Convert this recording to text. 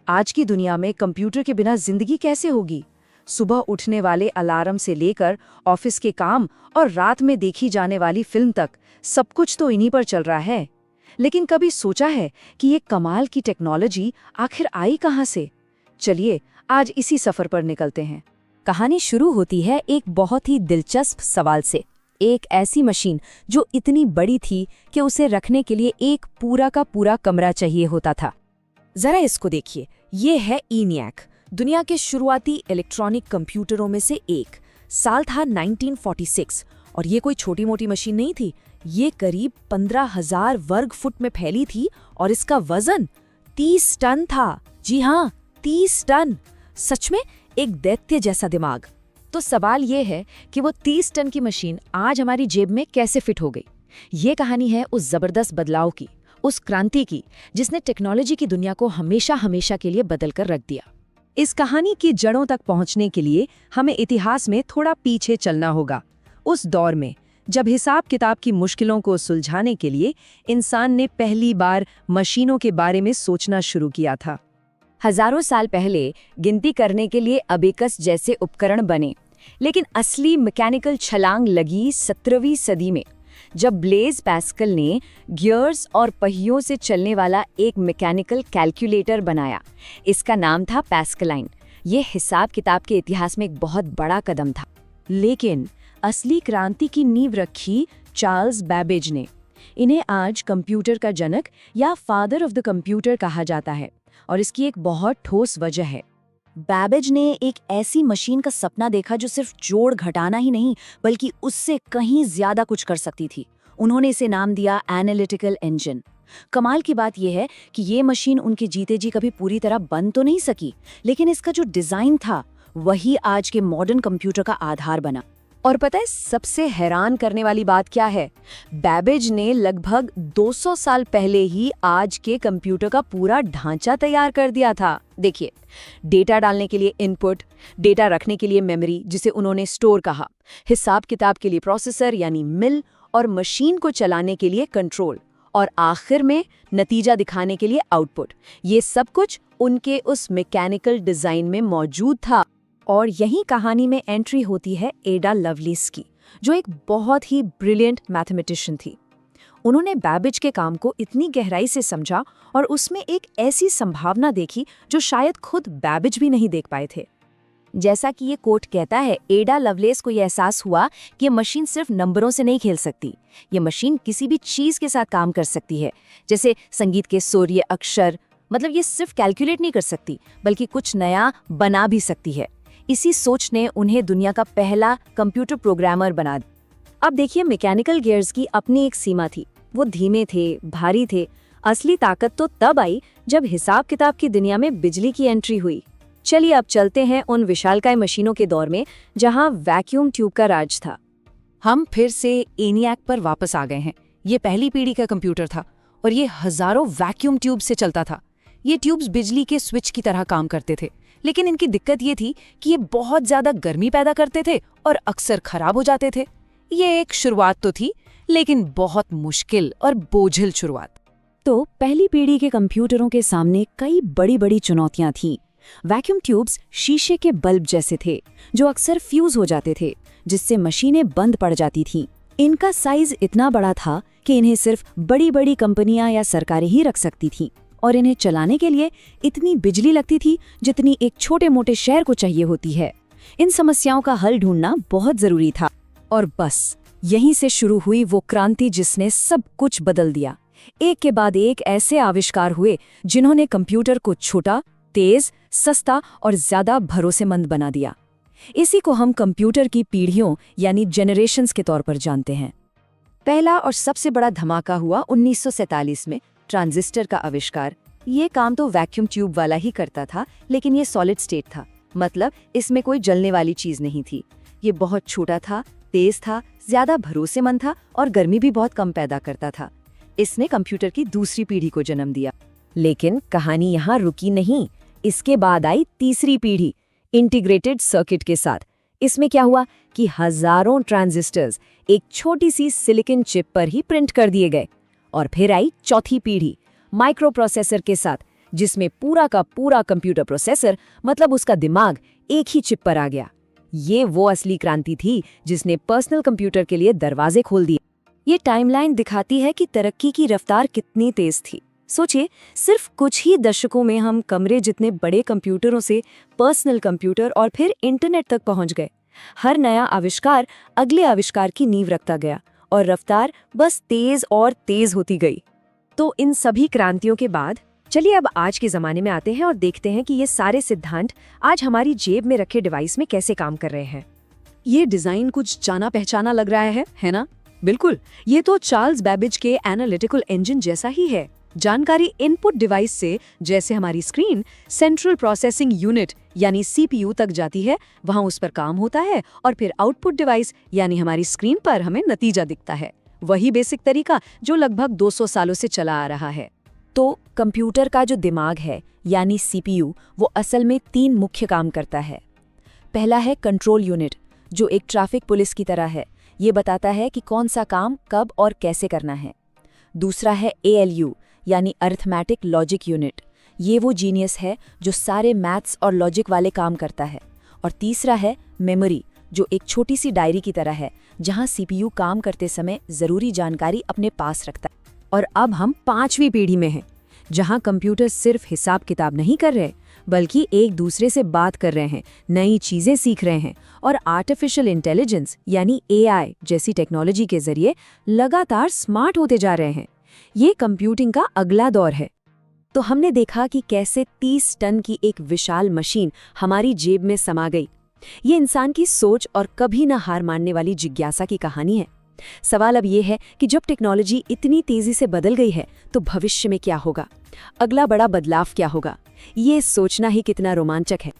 आज की दुनिया में कंप्यूटर के बिना जिंदगी कैसे होगी? सुबह उठने वाले अलार्म से लेकर ऑफिस के काम और रात में देखी जाने वाली फिल्म तक सब कुछ तो इन्हीं पर चल रहा है। लेकिन कभी सोचा है कि ये कमाल की टेक्नोलॉजी आखिर आई कहाँ से? चलिए आज इसी सफर पर निकलते हैं। कहानी शुरू होती है एक बहुत ही दिलचस्प सवाल से। एक ऐसी मशीन जो इतनी बड़ी थी कि उसे रखने के लिए एक पूरा का पूरा कमरा चाहिए होता था। जरा इसको देखिए, ये है ENIAC, दुनिया के शुरुआती इलेक्ट्रॉनिक कंप्यूटरों में से एक। साल था 1946 और ये कोई छोटी मोटी मशीन नहीं थी। ये करीब 15,000 वर्ग फुट में फैली थी और इसका वजन 30 टन था। जी हाँ, 30 टन। सच में एक दैत्य जैसा दिमाग। तो सवाल ये है कि वो 30 टन की मशीन आज हमारी जेब में कैसे फिट हो गई। ये कहानी है उस जबरदस्त बदलाव की, उस क्रांति की, जिसने टेक्नोलॉजी की दुनिया को हमेशा हमेशा के लिए बदल कर रख दिया। इस कहानी की जड़ों तक पहुंचने के लिए हमें इतिहास में थोड़ा पीछे चलना होगा। उस दौर में जब हिसाब किताब की मुश्किलों को सुलझाने के लिए इंसान ने पहली बार मशीनों के बारे में सोचना शुरू किया था। हजारों साल पहले गिनती करने के लिए अबेकस जैसे उपकरण बने, लेकिन असली मैकेनिकल छलांग लगी 17वीं सदी में, जब ब्लेज पैस्कल ने गियर्स और पहियों से चलने वाला एक मैकेनिकल कैलकुलेटर बनाया। इसका नाम था पैस्कलाइन। ये हिसाब किताब के इतिहास में एक बहुत बड़ा कदम था। लेकिन असली क्रांति की नींव रखी चार्ल्स बैबेज ने। इन्हें आज कंप्यूटर का जनक या फादर ऑफ द कंप्यूटर कहा जाता है और इसकी एक बहुत ठोस वजह है। बैबेज ने एक ऐसी मशीन का सपना देखा जो सिर्फ जोड़ घटाना ही नहीं बल्कि उससे कहीं ज्यादा कुछ कर सकती थी। उन्होंने इसे नाम दिया एनालिटिकल इंजन। कमाल की बात यह है कि ये मशीन उनके जीते जी कभी पूरी तरह बन तो नहीं सकी, लेकिन इसका जो डिजाइन था वही आज के मॉडर्न कंप्यूटर का आधार बना। और पता है सबसे हैरान करने वाली बात क्या है? बैबेज ने लगभग 200 साल पहले ही आज के कंप्यूटर का पूरा ढांचा तैयार कर दिया था। देखिए, डेटा डालने के लिए इनपुट, डेटा रखने के लिए मेमोरी जिसे उन्होंने स्टोर कहा, हिसाब किताब के लिए प्रोसेसर यानी मिल, और मशीन को चलाने के लिए कंट्रोल, और आखिर में नतीजा दिखाने के लिए आउटपुट। ये सब कुछ उनके उस मैकेनिकल डिजाइन में मौजूद था। और यही कहानी में एंट्री होती है एडा लवलेस की, जो एक बहुत ही ब्रिलियंट मैथमेटिशियन थी। उन्होंने बैबेज के काम को इतनी गहराई से समझा और उसमें एक ऐसी संभावना देखी जो शायद खुद बैबेज भी नहीं देख पाए थे। जैसा कि ये कोट कहता है, एडा लवलेस को यह एहसास हुआ कि ये मशीन सिर्फ नंबरों से नहीं खेल सकती। ये मशीन किसी भी चीज के साथ काम कर सकती है, जैसे संगीत के सुर या अक्षर। मतलब ये सिर्फ कैलकुलेट नहीं कर सकती बल्कि कुछ नया बना भी सकती है। इसी सोच ने उन्हें दुनिया का पहला कंप्यूटर प्रोग्रामर बना दिया। अब देखिए, मैकेनिकल गियर्स की अपनी एक सीमा थी। वो धीमे थे, भारी थे। असली ताकत तो तब आई जब हिसाब किताब की दुनिया में बिजली की एंट्री हुई। चलिए अब चलते हैं उन विशालकाय मशीनों के दौर में जहां वैक्यूम ट्यूब का राज था। हम फिर से ENIAC पर वापस आ गए हैं। ये पहली पीढ़ी का कंप्यूटर था और ये हजारों वैक्यूम ट्यूब से चलता था। ये ट्यूब्स बिजली के स्विच की तरह काम करते थे, लेकिन इनकी दिक्कत ये थी कि ये बहुत ज्यादा गर्मी पैदा करते थे और अक्सर खराब हो जाते थे। ये एक शुरुआत तो थी, लेकिन बहुत मुश्किल और बोझिल शुरुआत। तो पहली पीढ़ी के कंप्यूटरों के सामने कई बड़ी बड़ी चुनौतियां थीं। वैक्यूम ट्यूब्स शीशे के बल्ब जैसे थे जो अक्सर फ्यूज हो जाते थे, जिससे मशीनें बंद पड़ जाती थीं। इनका साइज इतना बड़ा था कि इन्हें सिर्फ बड़ी बड़ी कंपनियां या सरकारें ही रख सकती थीं, और इन्हें चलाने के लिए इतनी बिजली लगती थी जितनी एक छोटे मोटे शहर को चाहिए होती है। इन समस्याओं का हल ढूंढना बहुत जरूरी था। और बस यहीं से शुरू हुई वो क्रांति जिसने सब कुछ बदल दिया। एक के बाद एक ऐसे आविष्कार हुए जिन्होंने कंप्यूटर को छोटा, तेज, सस्ता और ज्यादा भरोसेमंद बना दिया। इसी को हम कंप्यूटर की पीढ़ियों यानी जेनरेशंस के तौर पर जानते हैं। पहला और सबसे बड़ा धमाका हुआ 1947 में, ट्रांजिस्टर का आविष्कार। ये काम तो वैक्यूम ट्यूब वाला ही करता था, लेकिन ये सॉलिड स्टेट था। मतलब इसमें कोई जलने वाली चीज नहीं थी। ये बहुत छोटा था, तेज था, ज्यादा भरोसेमंद था और गर्मी भी बहुत कम पैदा करता था। इसने कंप्यूटर की दूसरी पीढ़ी को जन्म दिया। लेकिन कहानी यहाँ रुकी नहीं। इसके बाद आई तीसरी पीढ़ी, इंटीग्रेटेड सर्किट के साथ। इसमें क्या हुआ कि हजारों ट्रांजिस्टर्स एक छोटी सी सिलिकॉन चिप पर ही प्रिंट कर दिए गए। और फिर आई चौथी पीढ़ी, माइक्रो प्रोसेसर के साथ, जिसमें पूरा का पूरा कंप्यूटर प्रोसेसर मतलब उसका दिमाग एक ही चिप पर आ गया। ये वो असली क्रांति थी जिसने पर्सनल कंप्यूटर के लिए दरवाजे खोल दिए। ये टाइमलाइन दिखाती है कि तरक्की की रफ्तार कितनी तेज थी। सोचिए, सिर्फ कुछ ही दशकों में हम कमरे जितने बड़े कंप्यूटरों से पर्सनल कंप्यूटर और फिर इंटरनेट तक पहुंच गए। हर नया आविष्कार अगले आविष्कार की नींव रखता गया और रफ्तार बस तेज और तेज होती गई। तो इन सभी क्रांतियों के बाद चलिए अब आज के ज़माने में आते हैं और देखते हैं कि ये सारे सिद्धांत आज हमारी जेब में रखे डिवाइस में कैसे काम कर रहे हैं। ये डिजाइन कुछ जाना पहचाना लग रहा है ना? बिल्कुल, ये तो चार्ल्स बेबेज के एनालिटिकल इंजन जैसा ही है। जानकारी इनपुट डिवाइस से, जैसे हमारी स्क्रीन, सेंट्रल प्रोसेसिंग यूनिट यानी सीपीयू तक जाती है, वहां उस पर काम होता है और फिर आउटपुट डिवाइस यानी हमारी स्क्रीन पर हमें नतीजा दिखता है। वही बेसिक तरीका जो लगभग 200 सालों से चला आ रहा है। तो कंप्यूटर का जो दिमाग है यानी सीपीयू, वो असल में 3 मुख्य काम करता है। पहला है कंट्रोल यूनिट, जो एक ट्रैफिक पुलिस की तरह है। ये बताता है कि कौन सा काम कब और कैसे करना है। दूसरा है एएलयू यानी अरिथमेटिक लॉजिक यूनिट। ये वो जीनियस है जो सारे मैथ्स और लॉजिक वाले काम करता है। और तीसरा है मेमोरी, जो एक छोटी सी डायरी की तरह है जहां सीपीयू काम करते समय ज़रूरी जानकारी अपने पास रखता है। और अब हम 5वीं पीढ़ी में हैं, जहां कंप्यूटर सिर्फ हिसाब किताब नहीं कर रहे, बल्कि एक दूसरे से बात कर रहे हैं, नई चीजें सीख रहे हैं और आर्टिफिशियल इंटेलिजेंस यानी एआई जैसी टेक्नोलॉजी के जरिए लगातार स्मार्ट होते जा रहे हैं। ये कंप्यूटिंग का अगला दौर है। तो हमने देखा कि कैसे 30 टन की एक विशाल मशीन हमारी जेब में समा गई। ये इंसान की सोच और कभी न हार मानने वाली जिज्ञासा की कहानी है। सवाल अब ये है कि जब टेक्नोलॉजी इतनी तेजी से बदल गई है तो भविष्य में क्या होगा? अगला बड़ा बदलाव क्या होगा? ये सोचना ही कितना रोमांचक है।